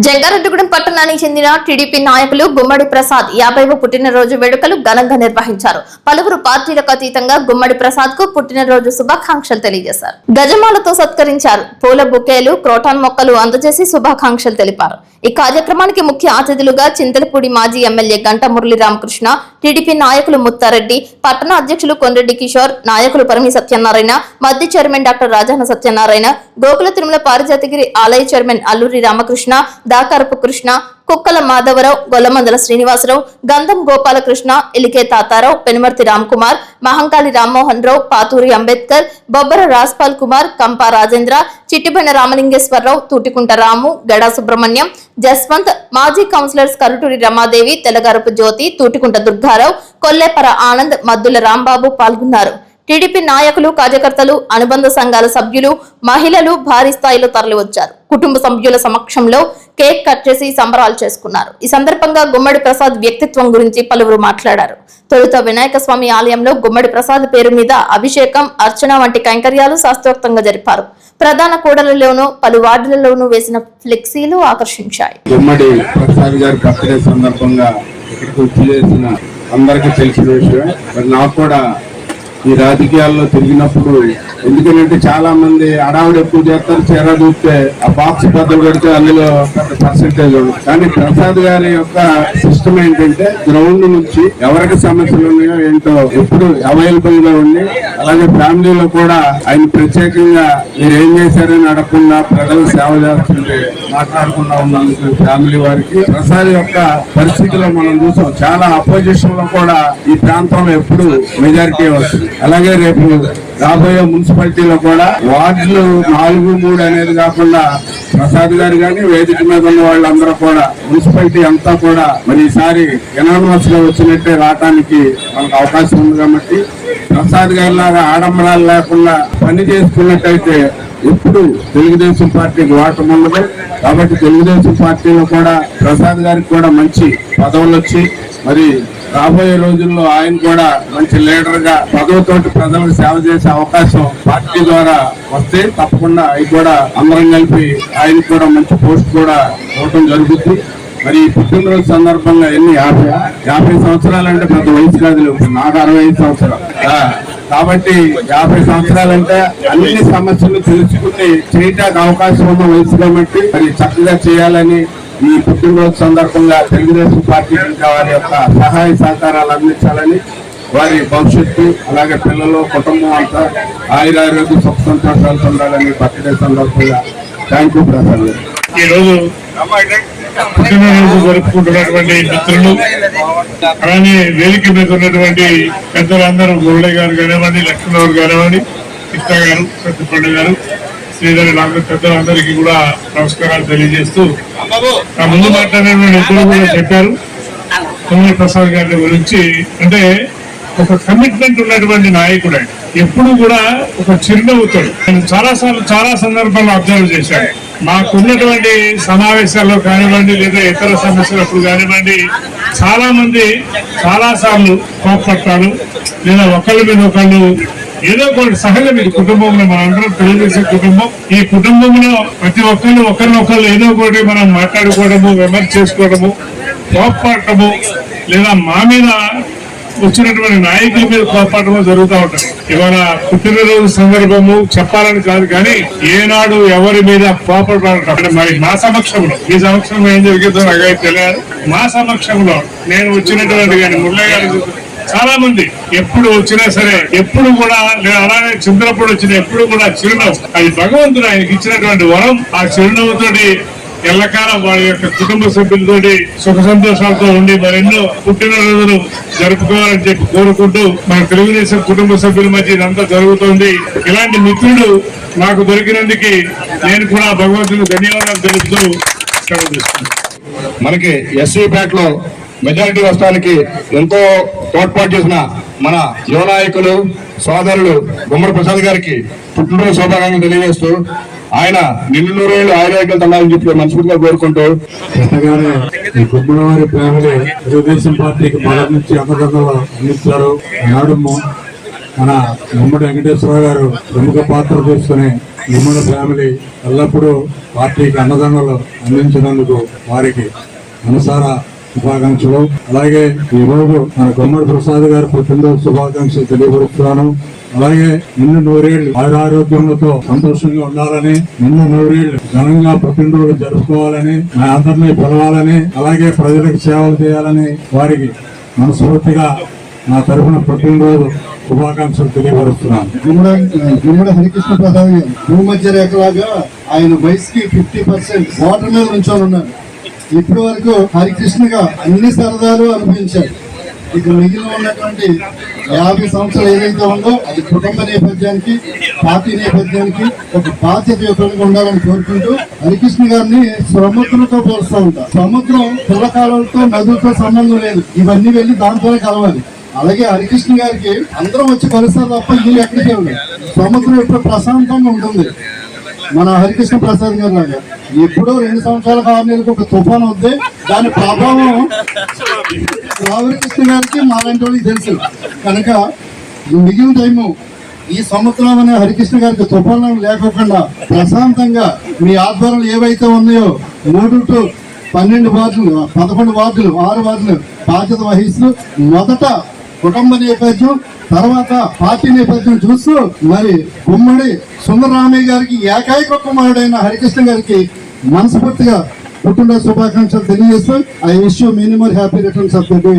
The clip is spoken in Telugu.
జంగారెడ్డిగూడెం పట్టణానికి చెందిన టీడీపీ నాయకులు గుమ్మడి ప్రసాద్ 50వ పుట్టినరోజు వేడుకలు ఘనంగా నిర్వహించారు. పలువురు పార్టీలకు అతీతంగా గుమ్మడి ప్రసాద్ కు పుట్టినరోజు శుభాకాంక్షలు తెలియజేశారు. గజమాలతో సత్కరించారు. పూల బుకేలు, క్రోటాన్ మొక్కలు అందజేసి శుభాకాంక్షలు తెలిపారు. ఈ కార్యక్రమానికి ముఖ్య అతిథులుగా చింతలపూడి మాజీ ఎమ్మెల్యే గంట మురళి రామకృష్ణ, టీడీపీ నాయకులు ముత్తారెడ్డి, పట్టణ అధ్యక్షులు కొండ్రెడ్డి కిషోర్, నాయకులు పరిమి సత్యనారాయణ, మద్ది చైర్మన్ డాక్టర్ రాజాన సత్యనారాయణ, గోకుల తిరుమల పారిజాతగిరి ఆలయ చైర్మన్ అల్లూరి రామకృష్ణ, దాకారపు కృష్ణ, కుక్కల మాధవరావు, గొల్లమందల శ్రీనివాసరావు, గంధం గోపాలకృష్ణ, ఇలికే తాతారావు, పెనుమర్తి రామ్కుమార్, మహంకాళి రామ్మోహన్ రావు, పాతూరి అంబేద్కర్, బొబ్బర రాజ్పాల్ కుమార్, కంపా రాజేంద్ర, చిట్టిబెన రామలింగేశ్వరరావు, తూటికుంట రాము, గడా సుబ్రహ్మణ్యం, జస్వంత్, మాజీ కౌన్సిలర్స్ కరుటూరి రమాదేవి, తెల్లగారపు జ్యోతి, తూటికుంట దుర్గారావు, కొల్లేపర ఆనంద్, మద్దుల రాంబాబు పాల్గొన్నారు. టీడీపీ నాయకులు, కార్యకర్తలు, అనుబంధ సంఘాల సభ్యులు, మహిళలు భారీ స్థాయిలో తరలివచ్చారు. కుటుంబ సభ్యుల సమక్షంలో కేక్ కట్ చేసి సంబరాలు చేసుకున్నారు. ఈ సందర్భంగా గుమ్మడి ప్రసాద్ వ్యక్తిత్వం గురించి పలువురు మాట్లాడారు. తొలుత వినాయక స్వామి ఆలయంలో గుమ్మడి ప్రసాద్ పేరు మీద అభిషేకం, అర్చన వంటి కైంకర్యాలు శాస్త్రోక్తంగా జరిపారు. ప్రధాన కూడలిలోనూ పలు వార్డులలోనూ వేసిన ఫ్లెక్సీలు ఆకర్షించాయి. గుమ్మడి ప్రసాద్ గారి బర్త్డే సందర్భంగా ఇక్కడికి వచ్చేసిన అందరికీ తెలిసిన విషయం. మరి నాకు కూడా ఈ రాజకీయాల్లో తిరిగినప్పుడు, ఎందుకంటే చాలా మంది అడావుడు ఎక్కువ చేస్తారు, చీర చూస్తే ఆ బాక్స్ పెద్దలు పెడితే అందులో పెద్ద పర్సెంటేజ్ ఉంది. కానీ ప్రసాద్ గారి యొక్క సిస్టమ్ ఏంటంటే గ్రౌండ్ నుంచి ఎవరికి సమస్యలు ఉన్నాయో ఏంటో ఎప్పుడు అవైలబుల్ గా ఉండి, అలాగే ఫ్యామిలీలో కూడా ఆయన ప్రత్యేకంగా మీరు ఏం చేశారని అడగకుండా ప్రజలు సేవ చేస్తుంటే మాట్లాడకుండా ఉన్నందుకు ఫ్యామిలీ వారికి ప్రసాద్ యొక్క పరిస్థితిలో మనం చూసాం. చాలా అపోజిషన్ లో కూడా ఈ ప్రాంతంలో ఎప్పుడు మెజారిటీ వస్తుంది. అలాగే రేపు రాబోయే మున్సిపాలిటీలో కూడా వార్డులు 4-3 అనేది కాకుండా ప్రసాద్ గారు కానీ వేదిక మీద ఉన్న వాళ్ళందరూ కూడా మున్సిపాలిటీ అంతా కూడా మరి ఈసారి ఎనానమస్ గా వచ్చినట్టే రావడానికి మనకు అవకాశం ఉంది. కాబట్టి ప్రసాద్ గారి లాగా ఆడంబరాలు లేకుండా పని చేసుకున్నట్టయితే ఎప్పుడు తెలుగుదేశం పార్టీకి వాటం ఉండదు. కాబట్టి తెలుగుదేశం పార్టీలో కూడా ప్రసాద్ గారికి కూడా మంచి పదవులు వచ్చి మరి రాబోయే రోజుల్లో ఆయన కూడా మంచి లీడర్ గా పదవితోటి ప్రజలకు సేవ చేసే అవకాశం పార్టీ ద్వారా వస్తే తప్పకుండా అవి కూడా అందరం కలిపి ఆయన కూడా మంచి పోస్ట్ కూడా ఇవ్వడం జరుగుతుంది. మరి ఈ పుట్టినరోజు సందర్భంగా ఎన్ని 50 సంవత్సరాలు అంటే పెద్ద వయసు కాదు, నాకు 65 సంవత్సరాలు. కాబట్టి 50 సంవత్సరాలంటే అన్ని సమస్యలు తెలుసుకుని చేయడానికి అవకాశం ఉన్న వయసు కాబట్టి మరి చక్కగా చేయాలని ఈ పుట్టినరోజు సందర్భంగా తెలుగుదేశం పార్టీ వారి యొక్క సహాయ సహకారాలు అందించాలని, వారి భవిష్యత్తు అలాగే పిల్లలు కుటుంబం అంతా ఆయురారోగ్య సుఖ సంతోషాలతో ఉండాలని బర్త్డే సందర్భంగా థ్యాంక్ యూ ప్రసాద్ గారు. ఈ రోజు పుట్టినరోజు జరుపుకుంటున్నటువంటి మిత్రులు, అలానే వేదిక మీద ఉన్నటువంటి పెద్దలందరూ, మురళి గారు కానివ్వండి, లక్ష్మణరావు కానివ్వండి, కృష్ణ గారు, సత్యపండు గారు, శ్రీధర్ లాంటి పెద్దలందరికీ కూడా నమస్కారాలు తెలియజేస్తూ, నా ముందు మాట్లాడినటువంటి ఇద్దరు కూడా చెప్పారు గుమ్మడి ప్రసాద్ గారి గురించి. అంటే ఒక కమిట్మెంట్ ఉన్నటువంటి నాయకుడు. ఎప్పుడు కూడా ఒక చిరునవ్వుతాడు. నేను చాలా సందర్భాల్లో అబ్జర్వ్ చేశాను. మాకున్నటువంటి సమావేశాల్లో కానివ్వండి, లేదా ఇతర సమస్యలప్పుడు కానివ్వండి, చాలా మంది చాలా సార్లు కోపడతారు, లేదా ఒకళ్ళ మీద ఒకళ్ళు ఏదో ఒకటి సహజం. ఇది కుటుంబంలో మనందరం తెలుగుదేశం కుటుంబం. ఈ కుటుంబంలో ప్రతి ఒక్కళ్ళు ఒకరినొకళ్ళు ఏదో ఒకటి మనం మాట్లాడుకోవడము, విమర్శ చేసుకోవడము, కోపడటము, లేదా మా మీద వచ్చినటువంటి నాయకుల మీద కోపడము జరుగుతూ ఉంటాయి. ఇవాళ పుట్టినరోజు సందర్భము చెప్పాలని కాదు, కానీ ఏనాడు ఎవరి మీద కోపడతాడు. మరి మా సమక్షంలో, మీ సమక్షంలో ఏం జరిగిందో నాకైతే తెలియదు. మా సమక్షంలో నేను వచ్చినటువంటి కానీ మురళి గారు చాలా మంది ఎప్పుడు వచ్చినా సరే, ఎప్పుడు కూడా అలానే చింతలప్పుడు వచ్చిన ఎప్పుడు కూడా చిరునవ్వు. అది భగవంతుడు ఆయనకి ఇచ్చినటువంటి వరం. ఆ చిరునవ్వుతోటి ఎల్లకాలం వారి యొక్క కుటుంబ సభ్యులతోటి సుఖ సంతోషాలతో ఉండి మరెన్నో పుట్టినరోజులు జరుపుకోవాలని చెప్పి కోరుకుంటూ, మన తెలుగుదేశం కుటుంబ సభ్యుల మధ్య ఇదంతా జరుగుతుంది. ఇలాంటి మిత్రుడు నాకు దొరికినందుకు నేను కూడా భగవంతుడికి ధన్యవాదాలు తెలుపుతూ సెలవు తీసుకున్నాను. మనకి ఎస్సీపేటలో మెజారిటీ వస్తానికి ఎంతో తోడ్పాటు చేసిన మన యువ నాయకులు సోదరులు గుమ్మడి ప్రసాద్ గారికి పుట్టినరోజు శుభాకాంక్షలు తెలియజేస్తూ, ఆయన నిన్ను 100 ఏళ్ళు ఆరోగ్యాలు తల్లాలని చెప్పి మనస్ఫూర్తిగా కోరుకుంటూ, ఈ గుమ్మడి ఫ్యామిలీ తెలుగుదేశం పార్టీకి మొదటి నుంచి అంతకంగా అందించారు. నాడు మన గుమ్మడి వెంకటేశ్వర గారు ప్రముఖ పాత్ర తీసుకుని గుమ్మడి ఫ్యామిలీ ఎల్లప్పుడూ పార్టీకి అన్నదండలు అందించినందుకు వారికి మనసారా శుభాకాంక్షలు. అలాగే ఈ రోజు మన గుమ్మడి ప్రసాద్ గారి పుట్టినరోజు శుభాకాంక్షలు తెలియపరుస్తున్నాను. అలాగే నిన్ను నూరేళ్లు ఆరోగ్యములతో సంతోషంగా ఉండాలని, నిన్ను నూరేళ్లు ఘనంగా పుట్టినరోజు జరుపుకోవాలని, మా అందరినీ పిలవాలని, అలాగే ప్రజలకు సేవలు చేయాలని వారికి మనస్ఫూర్తిగా నా తరఫున పుట్టినరోజు శుభాకాంక్షలు తెలియపరుస్తున్నాను. గుమ్మడి హరికృష్ణ ప్రసాద్ గారు భూమధ్య రేఖలాగా ఆయన వయసుకి 50% వాటర్ మీద నుంచొని ఉన్నారు. ఇప్పటి వరకు హరికృష్ణగా అన్ని సరదాలు అనుభవించారు. ఇక మిగిలిన ఉన్నటువంటి 50 సంవత్సరాలు ఏదైతే ఉందో అది కుటుంబ నేపథ్యానికి, పార్టీ నేపథ్యానికి ఒక బాధ్యతయుతంగా ఉండాలని కోరుకుంటూ హరికృష్ణ గారిని సముద్రంతో పోలుస్తూ ఉంటారు. సముద్రం పిల్లకాలతో నదులతో సంబంధం లేదు, ఇవన్నీ వెళ్ళి దాంతోనే కలవాలి. అలాగే హరికృష్ణ గారికి అందరం వచ్చి కలుస్తారు తప్ప వీళ్ళు ఎక్కడికి వెళ్ళారు. సముద్రం ఎప్పుడు ప్రశాంతంగా ఉంటుంది. మన హరికృష్ణ ప్రసాద్ గారు లాగా ఎప్పుడో 2 సంవత్సరాల 6 నెలలకు ఒక తుఫాను వద్దే దాని ప్రభావం రామకృష్ణ గారికి మాలాంటి వాళ్ళకి తెలుసు. కనుక మిగిలిన టైము ఈ సంవత్సరం అనే హరికృష్ణ గారికి తుఫాను లేకోకుండా ప్రశాంతంగా మీ ఆధ్వర్యంలో ఏవైతే ఉన్నాయో 3 to 12 వార్డులు, 11 వార్డులు, 6 వార్డులు బాధ్యత వహిస్తూ మొదట కుటుంబ నేపథ్యం, తర్వాత పార్టీ నేపథ్యం చూస్తూ మరి గుమ్మడి సుందరరామయ్య గారికి ఏకైక కుమారుడైన హరికృష్ణ గారికి మనస్ఫూర్తిగా పుట్టినరోజు శుభాకాంక్షలు తెలియజేస్తూ I wish you many more happy returns of the day.